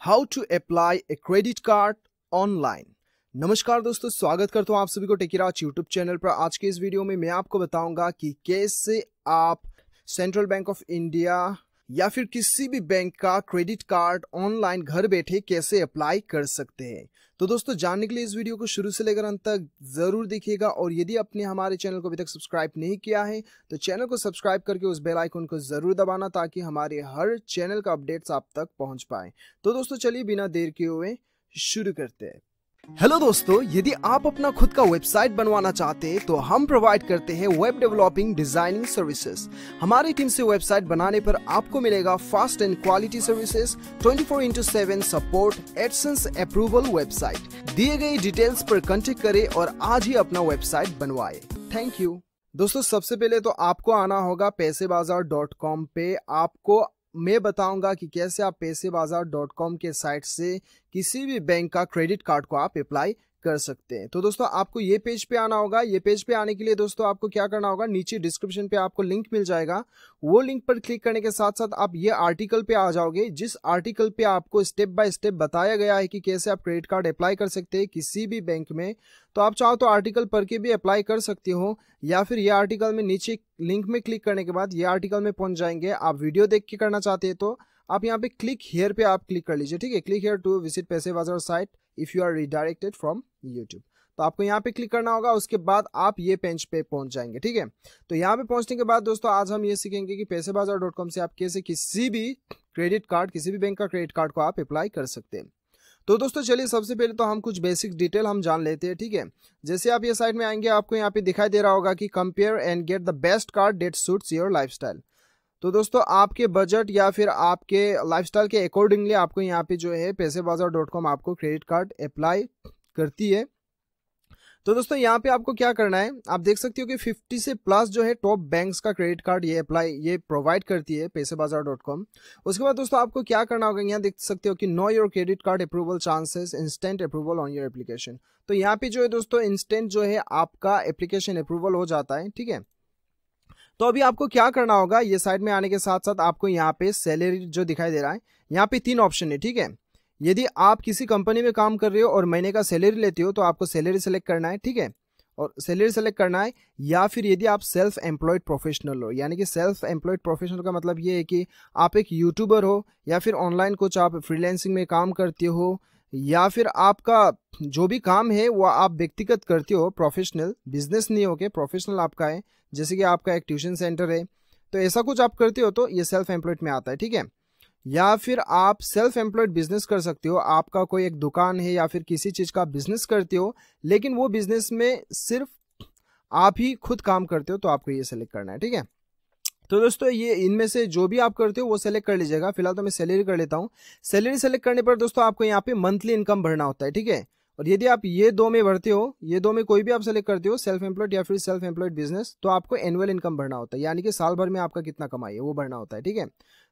How to apply a credit card online. नमस्कार दोस्तों, स्वागत करता हूं आप सभी को टेकीराज यूट्यूब चैनल पर। आज के इस वीडियो में मैं आपको बताऊंगा कि कैसे आप सेंट्रल बैंक ऑफ इंडिया या फिर किसी भी बैंक का क्रेडिट कार्ड ऑनलाइन घर बैठे कैसे अप्लाई कर सकते हैं। तो दोस्तों, जानने के लिए इस वीडियो को शुरू से लेकर अंत तक जरूर देखिएगा और यदि आपने हमारे चैनल को अभी तक सब्सक्राइब नहीं किया है तो चैनल को सब्सक्राइब करके उस बेल आइकन को जरूर दबाना ताकि हमारे हर चैनल का अपडेट्स आप तक पहुंच पाए। तो दोस्तों चलिए बिना देर किए हुए शुरू करते हैं। हेलो दोस्तों, यदि आप अपना खुद का वेबसाइट बनवाना चाहते हैं तो हम प्रोवाइड करते हैं वेब डेवलपिंग डिजाइनिंग सर्विसेज। हमारी टीम से वेबसाइट बनाने पर आपको मिलेगा fast and quality services, 24/7 support, AdSense approval. Website दिए गए डिटेल्स पर कांटेक्ट करें और आज ही अपना वेबसाइट बनवाएं। Thank you. दोस्तों, सबसे पहले तो आपको आना होगा पैसेबाजार.com पे। आपको मैं बताऊंगा कि कैसे आप पैसेबाजार.com के साइट से किसी भी बैंक का क्रेडिट कार्ड को आप अप्लाई कर सकते हैं। तो दोस्तों, आपको ये पेज पे आना होगा। ये पेज पे आने के लिए दोस्तों आपको क्या करना होगा, नीचे डिस्क्रिप्शन पे आपको लिंक मिल जाएगा। वो लिंक पर क्लिक करने के साथ साथ आप ये आर्टिकल पे आ जाओगे, जिस आर्टिकल पे आपको स्टेप बाय स्टेप बताया गया है कि कैसे आप क्रेडिट कार्ड अप्लाई कर सकते हैं किसी भी बैंक में। तो आप चाहो तो आर्टिकल पढ़ के भी अप्लाई कर सकते हो या फिर ये आर्टिकल में नीचे लिंक में क्लिक करने के बाद ये आर्टिकल में पहुंच जाएंगे। आप वीडियो देख के करना चाहते हैं तो आप यहाँ पे क्लिक हियर पे आप क्लिक कर लीजिए। ठीक है, click here to visit Paisabazaar site if you are redirected from YouTube. तो आपको यहाँ पे क्लिक करना होगा, उसके बाद आप ये पेज पे पहुंच जाएंगे। ठीक है, तो यहाँ पे पहुंचने के बाद दोस्तों आज हम ये सीखेंगे कि पैसेबाजार.com से आप कैसे किसी भी क्रेडिट कार्ड, किसी भी बैंक का क्रेडिट कार्ड को आप अप्लाई कर सकते हैं। तो दोस्तों चलिए सबसे पहले तो हम कुछ बेसिक डिटेल हम जान लेते हैं। ठीक है, जैसे आप ये साइट में आएंगे आपको यहाँ पे दिखाई दे रहा होगा कि compare and get the best card that suits your lifestyle. तो दोस्तों आपके बजट या फिर आपके लाइफस्टाइल के अकॉर्डिंगली आपको यहाँ पे जो है पैसेबाजार.com आपको क्रेडिट कार्ड अप्लाई करती है। तो दोस्तों यहाँ पे आपको क्या करना है, आप देख सकते हो कि 50 से प्लस जो है टॉप बैंक्स का क्रेडिट कार्ड ये प्रोवाइड करती है पैसेबाजार.com। उसके बाद दोस्तों आपको क्या करना होगा, यहाँ देख सकते हो कि know your credit card approval chances, instant approval on your application. तो यहाँ पे जो है दोस्तों इंस्टेंट जो है आपका एप्लीकेशन अप्रूवल हो जाता है। ठीक है, तो अभी आपको क्या करना होगा, ये साइड में आने के साथ साथ आपको यहाँ पे सैलरी जो दिखाई दे रहा है, यहाँ पे 3 ऑप्शन है। ठीक है, यदि आप किसी कंपनी में काम कर रहे हो और महीने का सैलरी लेते हो तो आपको सैलरी सेलेक्ट करना है। ठीक है, और सैलरी सेलेक्ट करना है, या फिर यदि आप सेल्फ एम्प्लॉयड प्रोफेशनल हो, यानी कि सेल्फ एम्प्लॉयड प्रोफेशनल का मतलब ये है कि आप एक यूट्यूबर हो या फिर ऑनलाइन कुछ आप फ्रीलांसिंग में काम करते हो या फिर आपका जो भी काम है वो आप व्यक्तिगत करते हो, प्रोफेशनल बिजनेस नहीं हो के प्रोफेशनल आपका है, जैसे कि आपका एक ट्यूशन सेंटर है, तो ऐसा कुछ आप करते हो तो ये सेल्फ एम्प्लॉयड में आता है। ठीक है, या फिर आप सेल्फ एम्प्लॉयड बिजनेस कर सकते हो, आपका कोई एक दुकान है या फिर किसी चीज का बिजनेस करते हो लेकिन वो बिजनेस में सिर्फ आप ही खुद काम करते हो, तो आपको ये सेलेक्ट करना है। ठीक है, तो दोस्तों ये इनमें से जो भी आप करते हो वो सेलेक्ट कर लीजिएगा। फिलहाल तो मैं सैलरी कर लेता हूँ। सैलरी सेलेक्ट करने पर दोस्तों आपको यहाँ पे मंथली इनकम भरना होता है। ठीक है, और यदि आप ये 2 में भरते हो, ये 2 में कोई भी आप सेलेक्ट करते हो, सेल्फ एम्प्लॉयड या फिर सेल्फ एम्प्लॉयड बिजनेस, तो आपको एनुअल इनकम भरना होता है, यानी कि साल भर में आपका कितना कमाई है वो भरना होता है। ठीक है,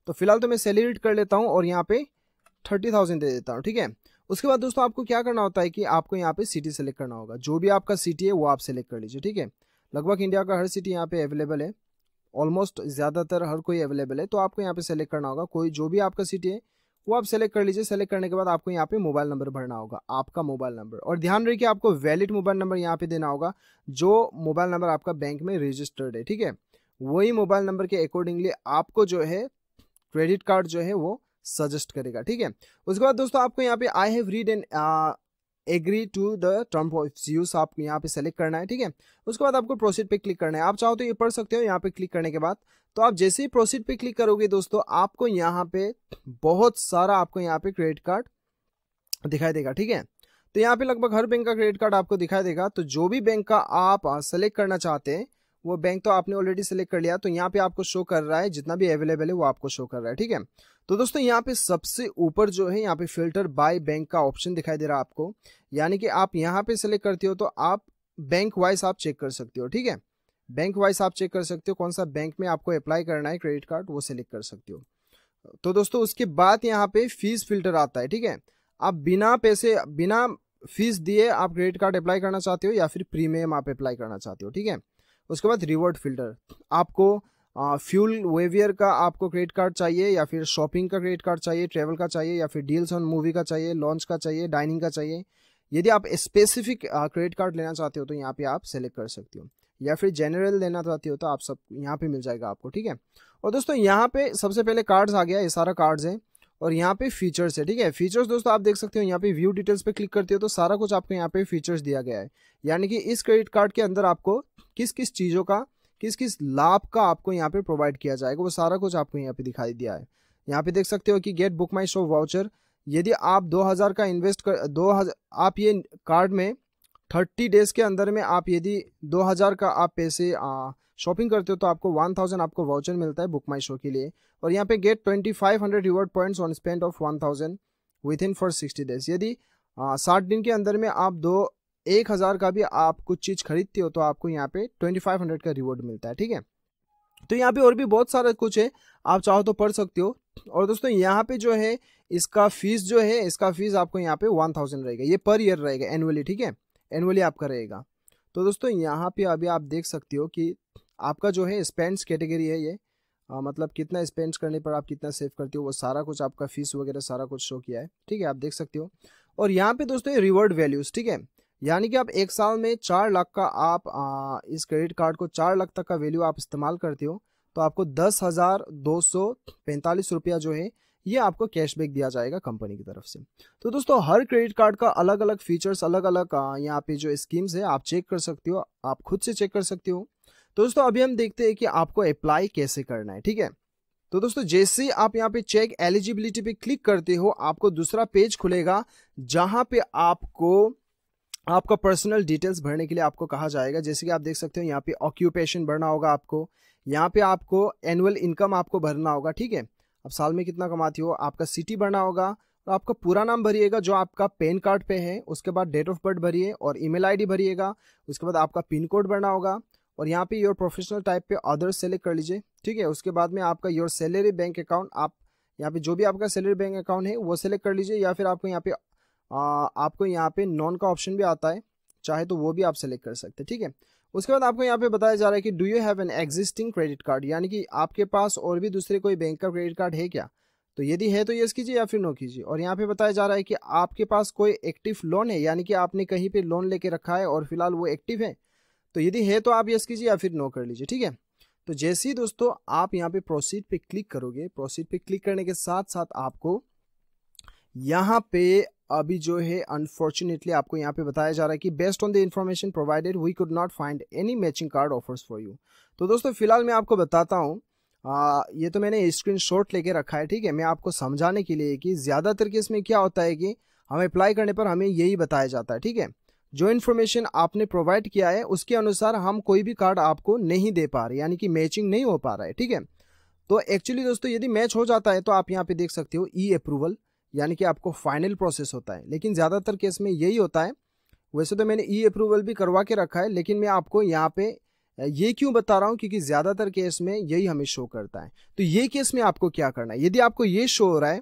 तो फिलहाल तो मैं सैलरी कर लेता हूँ और यहाँ पे 30,000 दे देता हूँ। ठीक है, उसके बाद दोस्तों आपको क्या करना होता है कि आपको यहाँ पे सिटी सेलेक्ट करना होगा, जो भी आपका सिटी है वो आप सेलेक्ट कर लीजिए। ठीक है, लगभग इंडिया का हर सिटी यहाँ पे अवेलेबल है, ऑलमोस्ट ज़्यादातर हर कोई अवेलेबल है, तो आपको यहाँ पे सेलेक्ट करना होगा कोई जो भी आपका सिटी है वो आप सेलेक्ट कर लीजिए। सेलेक्ट करने के बाद आपको यहाँ पे मोबाइल नंबर भरना होगा, आपका मोबाइल नंबर, और ध्यान रखिए आपको वैलिड मोबाइल नंबर यहाँ पे देना होगा, जो मोबाइल नंबर आपका बैंक में रजिस्टर्ड है। ठीक है, वही मोबाइल नंबर के अकॉर्डिंगली आपको जो है क्रेडिट कार्ड जो है वो सजेस्ट करेगा। ठीक है, उसके बाद दोस्तों आपको यहाँ पे I have read and agree to the term of use आपको यहाँ पे सेलेक्ट करना है। ठीक है, उसके बाद आपको प्रोसीड पे क्लिक करना है। आप चाहो तो ये पढ़ सकते हो यहाँ पे क्लिक करने के बाद। तो आप जैसे ही प्रोसीड पे क्लिक करोगे दोस्तों आपको यहाँ पे बहुत सारा आपको यहाँ पे क्रेडिट कार्ड दिखाई देगा। ठीक है, तो यहाँ पे लगभग हर बैंक का क्रेडिट कार्ड आपको दिखाई देगा। तो जो भी बैंक का आप सेलेक्ट करना चाहते हैं वो बैंक तो आपने ऑलरेडी सेलेक्ट कर लिया, तो यहाँ पे आपको शो कर रहा है, जितना भी अवेलेबल है वो आपको शो कर रहा है। ठीक है, तो दोस्तों यहाँ पे सबसे ऊपर जो है यहाँ पे फिल्टर बाय बैंक का ऑप्शन दिखाई दे रहा है आपको, यानी कि आप यहाँ पे सेलेक्ट करते हो तो आप बैंक वाइज आप चेक कर सकते हो। ठीक है, बैंक वाइज आप चेक कर सकते हो कौन सा बैंक में आपको अप्लाई करना है क्रेडिट कार्ड, वो सेलेक्ट कर सकते हो। तो दोस्तों उसके बाद यहाँ पे फीस फिल्टर आता है। ठीक है, आप बिना फीस दिए आप क्रेडिट कार्ड अप्लाई करना चाहते हो या फिर प्रीमियम आप अप्लाई करना चाहते हो। ठीक है, उसके बाद रिवॉर्ड फिल्टर, आपको फ्यूल वेवियर का आपको क्रेडिट कार्ड चाहिए, या फिर शॉपिंग का क्रेडिट कार्ड चाहिए, ट्रेवल का चाहिए, या फिर डील्स ऑन मूवी का चाहिए, लॉन्च का चाहिए, डाइनिंग का चाहिए। यदि आप स्पेसिफिक क्रेडिट कार्ड लेना चाहते हो तो यहाँ पे आप सेलेक्ट कर सकते हो, या फिर जनरल लेना चाहते हो तो आप सब यहाँ पे मिल जाएगा आपको, ठीक है। और दोस्तों यहाँ पे सबसे पहले कार्ड्स आ गया, ये सारा कार्ड्स है, और यहाँ पे फीचर्स है, ठीक है। फीचर्स दोस्तों आप देख सकते हो, यहाँ पे व्यू डिटेल्स पे क्लिक करते हो तो सारा कुछ आपको यहाँ पे फीचर्स दिया गया है, यानी कि इस क्रेडिट कार्ड के अंदर आपको किस किस चीज़ों का, किस किस लाभ का आपको यहाँ पे प्रोवाइड किया जाएगा, वो सारा कुछ आपको यहाँ पे दिखाई दिया है। यहाँ पे देख सकते हो कि गेट बुक माई शो वाउचर, यदि आप 2000 का इन्वेस्ट कर 2000 आप ये कार्ड में 30 डेज के अंदर में आप यदि 2000 का आप पैसे शॉपिंग करते हो तो आपको 1000 आपको वाउचर मिलता है बुक माई शो के लिए। और यहाँ पे get 2500 reward points on spend of 1000 within for 60 days, यदि 60 दिन के अंदर में आप 1000 का भी आप कुछ चीज़ खरीदते हो तो आपको यहाँ पे 2500 का रिवॉर्ड मिलता है, ठीक है। तो यहाँ पे और भी बहुत सारा कुछ है, आप चाहो तो पढ़ सकते हो। और दोस्तों यहाँ पे जो है इसका फीस जो है, इसका फीस आपको यहाँ पे 1000 रहेगा, ये पर ईयर रहेगा, एनुअली, ठीक है, एनुअली आपका रहेगा। तो दोस्तों यहाँ पे अभी आप देख सकते हो कि आपका जो है स्पेंड्स कैटेगरी है ये, मतलब कितना स्पेंड्स करने पर आप कितना सेव करते हो, वो सारा कुछ आपका फीस वगैरह सारा कुछ शो किया है, ठीक है, आप देख सकते हो। और यहाँ पे दोस्तों ये रिवॉर्ड वैल्यूज, ठीक है, यानी कि आप एक साल में 4 लाख का आप इस क्रेडिट कार्ड को 4 लाख तक का वैल्यू आप इस्तेमाल करते हो तो आपको 10,245 रुपया जो है ये आपको कैशबैक दिया जाएगा कंपनी की तरफ से। तो दोस्तों हर क्रेडिट कार्ड का अलग अलग फीचर्स, अलग अलग यहाँ पे जो स्कीम्स है आप चेक कर सकते हो, आप खुद से चेक कर सकते हो। तो दोस्तों अभी हम देखते हैं कि आपको अप्लाई कैसे करना है, ठीक है। तो दोस्तों जैसे ही आप यहाँ पे चेक एलिजिबिलिटी पे क्लिक करते हो आपको दूसरा पेज खुलेगा जहां पे आपको आपका पर्सनल डिटेल्स भरने के लिए आपको कहा जाएगा। जैसे कि आप देख सकते हो यहाँ पे ऑक्यूपेशन भरना होगा आपको, यहाँ पे आपको एनुअल इनकम आपको भरना होगा, ठीक है, अब साल में कितना कमाती हो, आपका सिटी भरना होगा, और आपका पूरा नाम भरिएगा जो आपका पैन कार्ड पे है, उसके बाद डेट ऑफ बर्थ भरिए और ईमेल आईडी भरिएगा, उसके बाद आपका पिन कोड भरना होगा, और यहाँ पे योर प्रोफेशनल टाइप पे अदर सेलेक्ट कर लीजिए, ठीक है। उसके बाद में आपका योर सैलरी बैंक अकाउंट, आप यहाँ पे जो भी आपका सैलरी बैंक अकाउंट है वो सेलेक्ट कर लीजिए, या फिर आपको यहाँ पे नॉन का ऑप्शन भी आता है, चाहे तो वो भी आप सेलेक्ट कर सकते हैं, ठीक है। उसके बाद आपको यहाँ पे बताया जा रहा है कि do you have an existing credit card, यानी कि आपके पास और भी दूसरे कोई बैंक का क्रेडिट कार्ड है क्या, तो यदि है तो यस कीजिए या फिर नो कीजिए। और यहाँ पे बताया जा रहा है कि आपके पास कोई एक्टिव लोन है, यानी कि आपने कहीं पे लोन लेके रखा है और फिलहाल वो एक्टिव है, तो यदि है तो आप यस कीजिए या फिर नो कर लीजिए, ठीक है। तो जैसे ही दोस्तों आप यहाँ पे प्रोसीड पे क्लिक करोगे, प्रोसीड पे क्लिक करने के साथ साथ आपको यहाँ पे अभी जो है अनफॉर्चुनेटली आपको यहाँ पे बताया जा रहा है कि based on the information provided we could not find any matching card offers for you. तो दोस्तों फिलहाल मैं आपको बताता हूँ, ये तो मैंने स्क्रीनशॉट लेके रखा है, ठीक है, मैं आपको समझाने के लिए कि ज़्यादातर केस में क्या होता है कि हमें अप्लाई करने पर हमें यही बताया जाता है, ठीक है, जो इन्फॉर्मेशन आपने प्रोवाइड किया है उसके अनुसार हम कोई भी कार्ड आपको नहीं दे पा रहे, यानी कि मैचिंग नहीं हो पा रहा है, ठीक है। तो एक्चुअली दोस्तों यदि मैच हो जाता है तो आप यहाँ पे देख सकते हो ई अप्रूवल, यानी कि आपको फाइनल प्रोसेस होता है, लेकिन ज़्यादातर केस में यही होता है। वैसे तो मैंने ई अप्रूवल भी करवा के रखा है, लेकिन मैं आपको यहाँ पे ये क्यों बता रहा हूँ, क्योंकि ज़्यादातर केस में यही हमें शो करता है। तो ये केस में आपको क्या करना है, यदि आपको ये शो हो रहा है,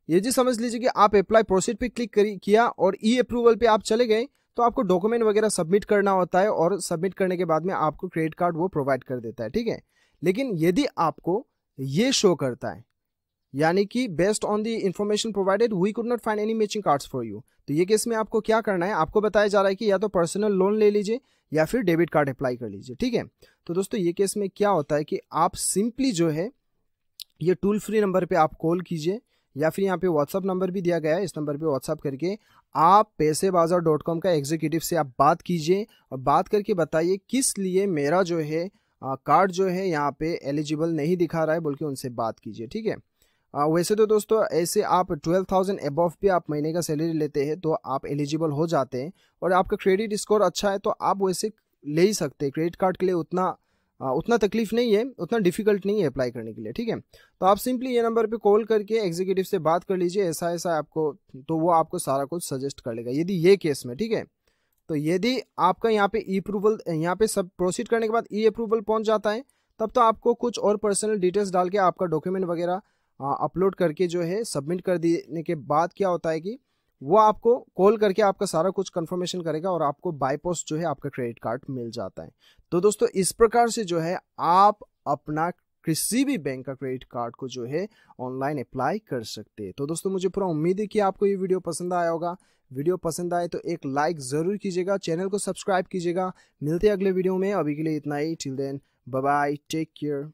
ये जी समझ लीजिए कि आप अप्लाई प्रोसीड पे क्लिक किया और ई अप्रूवल पे आप चले गए, तो आपको डॉक्यूमेंट वगैरह सबमिट करना होता है, और सबमिट करने के बाद में आपको क्रेडिट कार्ड वो प्रोवाइड कर देता है, ठीक है। लेकिन यदि आपको ये शो करता है, यानी कि based on the information provided we could not find any matching cards for you, तो ये केस में आपको क्या करना है, आपको बताया जा रहा है कि या तो पर्सनल लोन ले लीजिए या फिर डेबिट कार्ड अप्लाई कर लीजिए, ठीक है। तो दोस्तों ये केस में क्या होता है कि आप सिंपली जो है ये टोल फ्री नंबर पे आप कॉल कीजिए, या फिर यहाँ पे व्हाट्सअप नंबर भी दिया गया है, इस नंबर पे व्हाट्सअप करके आप पैसेबाजार.com का एग्जीक्यूटिव से आप बात कीजिए, और बात करके बताइए किस लिए मेरा जो है कार्ड जो है यहाँ पे एलिजिबल नहीं दिखा रहा है, बोल के उनसे बात कीजिए, ठीक है। वैसे तो दोस्तों ऐसे आप 12,000 अबव भी आप महीने का सैलरी लेते हैं तो आप एलिजिबल हो जाते हैं, और आपका क्रेडिट स्कोर अच्छा है तो आप वैसे ले ही सकते हैं क्रेडिट कार्ड के लिए, उतना तकलीफ नहीं है, उतना डिफिकल्ट नहीं है अप्लाई करने के लिए, ठीक है। तो आप सिंपली ये नंबर पे कॉल करके एग्जीक्यूटिव से बात कर लीजिए, ऐसा ऐसा आपको, तो वो आपको सारा कुछ सजेस्ट कर लेगा यदि ये केस में, ठीक है। तो यदि आपका यहाँ पे ई अप्रूवल, यहाँ पे सब प्रोसीड करने के बाद ई अप्रूवल पहुँच जाता है, तब तो आपको कुछ और पर्सनल डिटेल्स डाल के आपका डॉक्यूमेंट वगैरह अपलोड करके जो है सबमिट कर देने के बाद क्या होता है कि वो आपको कॉल करके आपका सारा कुछ कंफर्मेशन करेगा, और आपको बाय पोस्ट जो है आपका क्रेडिट कार्ड मिल जाता है। तो दोस्तों इस प्रकार से जो है आप अपना किसी भी बैंक का क्रेडिट कार्ड को जो है ऑनलाइन अप्लाई कर सकते हैं। तो दोस्तों मुझे पूरा उम्मीद है कि आपको ये वीडियो पसंद आया होगा। वीडियो पसंद आए तो एक लाइक ज़रूर कीजिएगा, चैनल को सब्सक्राइब कीजिएगा। मिलते हैं अगले वीडियो में, अभी के लिए इतना ही। Till then bye bye, take care.